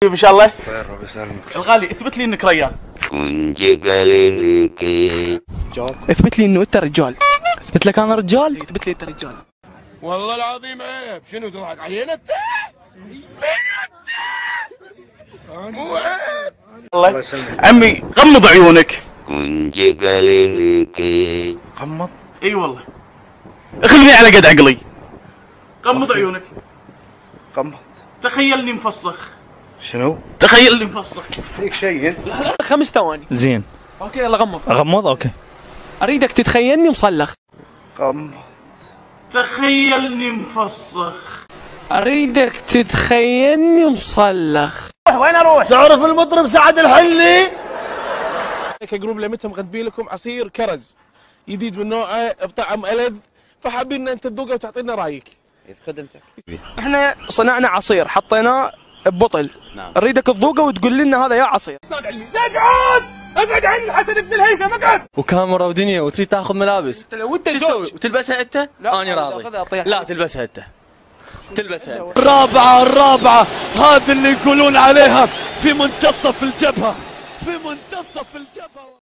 ان شاء الله. خير ربي يسلمك. الغالي اثبت لي انك ريال. اثبت لي انه انت رجال. اثبت لك انا رجال. اثبت لي انت رجال. والله العظيم عيب. شنو تضحك علينا انت؟ مين انت؟ مو عيب. الله عمي غمض عيونك. غمض. اي والله اخلني على قد عقلي. غمض عيونك. غمض. تخيلني مفسخ. شنو؟ تخيلني مفسخ. فيك شيء انت؟ 5 ثواني. زين. اوكي يلا غمض. اغمض اوكي. اريدك تتخيلني مصلخ. غمض. تخيلني مفسخ. اريدك تتخيلني مصلخ. وين اروح؟ تعرف المطرب سعد الحلي؟ جروب لمتهم مغذبين لكم عصير كرز جديد من نوعه بطعم ألذ، فحابين ان انت تذوقه وتعطينا رايك. بخدمتك. احنا صنعنا عصير حطيناه ببطل. نعم. اريدك تذوقه وتقول لنا هذا يا عصير. اقعد! ابعد عني الحسن بن الهيثم اقعد! وكاميرا ودنيا وتريد تاخذ ملابس. لو انت شو زوج تسوي؟ تلبسها انت؟ لا انا راضي. لا تلبسها انت. تلبسها انت. الرابعة هذه اللي يقولون عليها في منتصف الجبهة. في منتصف الجبهة.